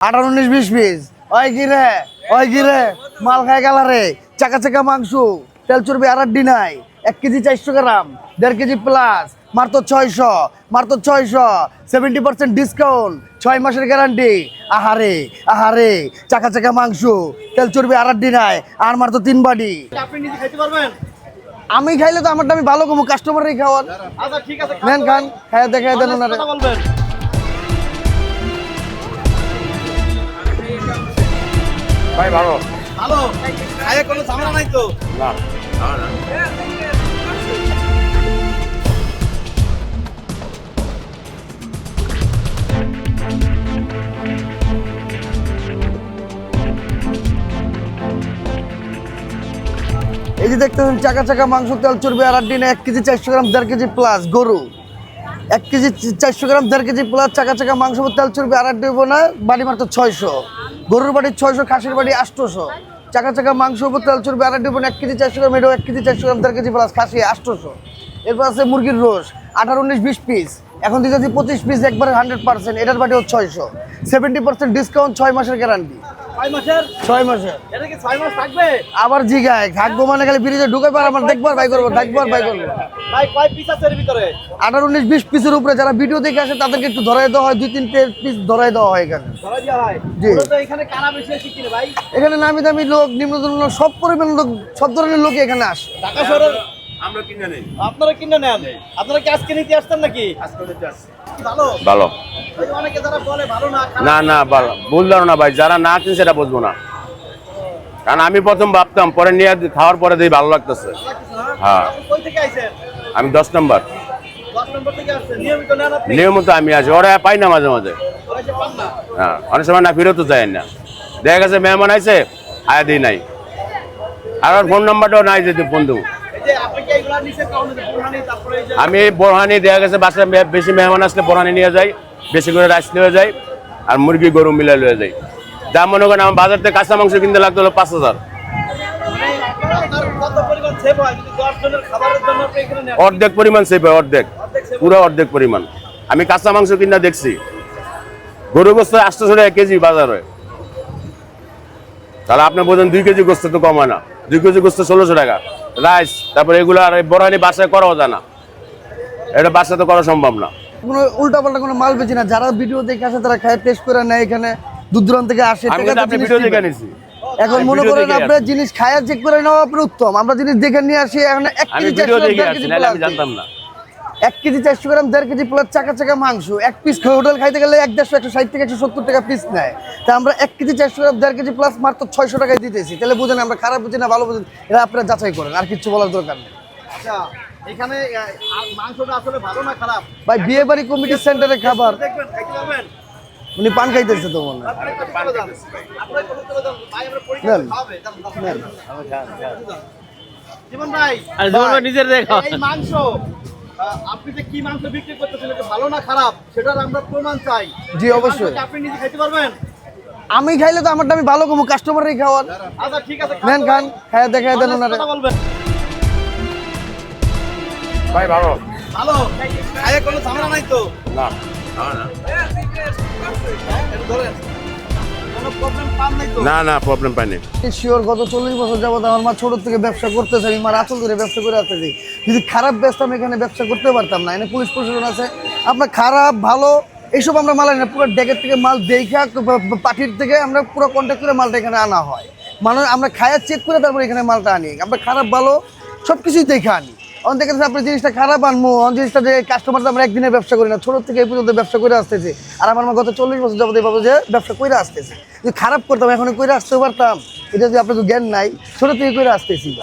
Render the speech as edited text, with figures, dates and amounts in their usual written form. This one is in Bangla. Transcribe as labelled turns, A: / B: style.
A: 18, 19, 20 পিস। ওই গিরে মাল খায় গালারে চাকা চাকা মাংস তেল চর্বি আর আড্ডি নাই 1 কেজি 400 গ্রাম 1.5 কেজি প্লাস মাত্র 600 70% ডিসকাউন্ট 6 মাসের গ্যারান্টি। আহারে চাকা চাকা মাংস তেল চর্বি আর আড্ডি নাই আর মাত্র 3 বাটি।
B: আপনি নিজে খাইতে পারবেন?
A: আমি খাইলে তো আমারটা আমি ভালো কমু, কাস্টমারই খাওয়ান।
B: আচ্ছা ঠিক আছে,
A: নেন খান, হ্যাঁ দেখাই দেন ওনারে।
B: কথা বলবেন।
C: ভাই ভালো
B: ভালো খাইয়ে কোনো ঝামেলা নাই তো?
C: না
A: এই যে দেখতেছেন চাকা চাকা মাংস তেল চর্বি আর আড্ডি নাই 1 কেজি 400 গ্রাম 1.5 কেজি প্লাস গরু 1 কেজি 400 গ্রাম 1.5 কেজি প্লাস চাকা চাকা মাংস তেল চর্বি আর আড্ডি হবো না বাড়ি মাত্র 600, গরুর বাড়ি 600, খাসির বাড়ি 800। চাকা চাকা মাংস তেল চর্বি আর আড্ডি হবো না 1 কেজি 400 গ্রাম, এটাও 1 কেজি 400 গ্রাম 1.5 কেজি প্লাস খাসি 800। এরপর আছে মুরগির রোস 18, 19, 20 পিস, এখন দিতেছি 25 পিস একবারে 100%, এটার বাড়িও 600, 70% ডিসকাউন্ট, 6 মাসের গ্যারান্টি।
B: 6 মাসের?
A: 6 মাসের।
B: এটা কি 6 মাস থাকবে?
A: আবার জিগায় থাকবো মানে খালি ফ্রিজে ঢুকে পার আমার দেখবার ভাই করবো
B: ভাই কয় পিস আছে এর ভিতরে?
A: 18, 19, 20 পিসের উপরে যারা ভিডিও দেখে আসে তাদেরকে একটু ধরাই দেওয়া হয়, 2-3 পিস ধরাই দেওয়া হয় এখানে।
B: ধরা দেওয়া হয়?
A: জি।
B: তো এখানে কারা বেশি আছে কি রে ভাই?
A: এখানে নামি দামি লোক, নিম্নতম লোক, সব পরিমাণ লোক, সব ধরনের লোকই এখানে আসে।
B: ঢাকা শহরের
C: আমরা কিনে নেই,
B: আপনারা কিনে নেন? আপনারা কি আজকে নিতে আসছেন নাকি?
C: আজকে নিতে আসছি।
B: ভালো
C: ভালো
B: ওই যে অনেকে যারা বলে ভালো না খারাপ,
C: না ভালো বুঝলাম না ভাই, যারা না কিনছে সেটা বুঝবো না, কারণ আমি প্রথম ভাবতাম, পরে নিয়ে খাওয়ার পরে দেখি ভালো লাগতেছে।
B: লাগতেছে না?
C: হ্যাঁ।
B: আপনি কই থেকে আইছেন?
C: আমি 10 নম্বর
B: 10 নম্বর থেকে আসছেন, নিয়মিত নেন আপনি?
C: নিয়মিত আমি আছি, ওরা পাই না মাঝে মাঝে।
B: ওরা যে পান না?
C: হ্যাঁ, অনেক সময় না ফিরত যায় না, দেখা গেছে মেহমান আইছে আয়া দিই নাই, আর ওর ফোন নাম্বারটাও নাই যদি ফোন দেবো।
B: এই যে আপনি কি এইগুলা নিছেন কাউনে যে বুরহানি, তারপরে এই যে
C: আমি বোরহানি দেখা গেছে বাসায় বেশি মেহমান আসলে বোরহানি নিয়ে যাই, বেশি করে রাইস নিয়ে যাই, আর মুরগি গরু মিলাই লয়ে যাই। যা মনে করেন আমার বাজার থেকে কাঁচা মাংস কিনতে লাগতো হলো 5,000।
B: মানে আপনার কত পরিমাণ সেভ হয় যদি 10 জনের খাবারের জন্য আপনি এখানে নেন?
C: অর্ধেক পরিমাণ সেভ হয়,
B: অর্ধেক save
C: পুরো অর্ধেক পরিমাণ। আমি কাঁচা মাংস কিনা দেখছি, গরু গোস্ত 800 টাকা কেজি বাজার হয়, তাহলে আপনি বোঝেন 2 কেজি গোস্ত তো কম হয় না, 2 কেজি গোস্ত 1600 টাকা রাইস, তারপরে এগুলো আর বোরহানি বাসায় করাও যায় না, এটা বাসায় তো করা সম্ভব না।
A: কোনো উল্টাপাল্টা কোনো মাল বেচি না, যারা ভিডিও দেখে আসে তারা খায় টেস্ট করে নেয়, এখানে দূর দূরান্ত থেকে আসে।
C: আমি
A: ঠিক
C: কিন্তু
A: আছে,
C: আপনি
A: জিনিস
C: ভিডিও দেখে
A: নিবেন।
C: নিছি,
A: এখন
C: আমি
A: মনে
C: ভিডিও
A: করেন
C: দেখে
A: আপনার
C: আসছি।
A: জিনিস খায়া চেক করে নেওয়া আপনার উত্তম, আমরা জিনিস দেখে নিয়ে আসি এখন 1
C: আমি
A: কেজি
C: ভিডিও
A: 400
C: দেখে
A: গ্রাম
C: আসছি,
A: 1.5 কেজি
C: নাহলে আমি
A: প্লাস,
C: জানতাম না।
A: 1 কেজি 400 গ্রাম 1.5 কেজি প্লাস চাকা চাকা মাংস, 1 পিস হোটেল খাইতে গেলে 150, 160 থেকে 170 টাকা পিস নেয়, তা আমরা 1 কেজি 400 গ্রাম 1.5 কেজি প্লাস মাত্র 600 টাকায় দিতেছি। তাহলে বুঝেন আমরা খারাপ বুঝি না ভালো বুঝেন, এটা আপনারা যাচাই করেন, আর কিছু বলার দরকার নেই।
B: আচ্ছা এখানে মাংসটা আসলে ভালো না খারাপ?
A: ভাই বিয়ে বাড়ি কমিটি সেন্টারে খাবার,
B: দেখবেন খাইতে পারবেন?
A: উনি পান খাইতেছে তো মনে হয়।
B: আপনারা একটু চলে যান, আপনারা একটু চলে যান ভাই, আমরা পরীক্ষা
A: নেন।
B: খাওয়াবে যান। জীবন ভাই,
C: নিজের দেখো
B: এই মাংস আপনি যে কি মাংস বিক্রি করতেছেন এটা ভালো না খারাপ সেটার আমরা প্রমাণ চাই।
A: জি,
B: এই
A: অবশ্যই।
B: মাংস কি আপনি নিজে খাইতে পারবেন?
A: আমি খাইলে তো আমারটা আমি ভালো কমু, কাস্টমারই খাওয়ান।
B: আচ্ছা ঠিক আছে,
A: নেন খান, হ্যাঁ দেখাই দেন ওনারে।
B: কথা বলবেন।
C: ভাই ভালো
B: ভালো খাইয়ে কোনো ঝামেলা নাই তো?
C: না
B: এটা ধরেন, কোনো প্রবলেম পান নাই তো?
C: না প্রবলেম পাইনি।
A: শিওর গত 40 বছর যাবত আমার মা ছোট থেকে ব্যবসা করতেছে, আমি মার আঁচল ধরে ব্যবসা করে আসতেছি। যদি খারাপ ব্যবসা আমি এখানে ব্যবসা করতে পারতাম না, এখানে পুলিশ প্রশাসন আছে, আপনার খারাপ ভালো এইসব আমরা মাল আনি না, পুরো ডেকের থেকে মাল দেখা পাঠির থেকে আমরা পুরো কন্ট্যাক্ট করে মালটা এখানে আনা হয়, মানে আমরা খায়া চেক করে তারপর এখানে মালটা আনি, আমরা খারাপ ভালো সব কিছুই দেখে আনি। অন থেকে আপনার জিনিসটা খারাপ আনবো, অন জিনিসটা যে কাস্টমার আমরা একদিনে ব্যবসা করি না, ছোট থেকে এই পর্যন্ত ব্যবসা করে আসতেছি, আর আমার মা গত 40 বছর যাবত এইভাবে যে ব্যবসা করে আসতেছে। যদি খারাপ করতাম এখন করে আসতে পারতাম, এটা যদি আপনার জ্ঞান নাই, ছোট থেকে করে আসতেছি।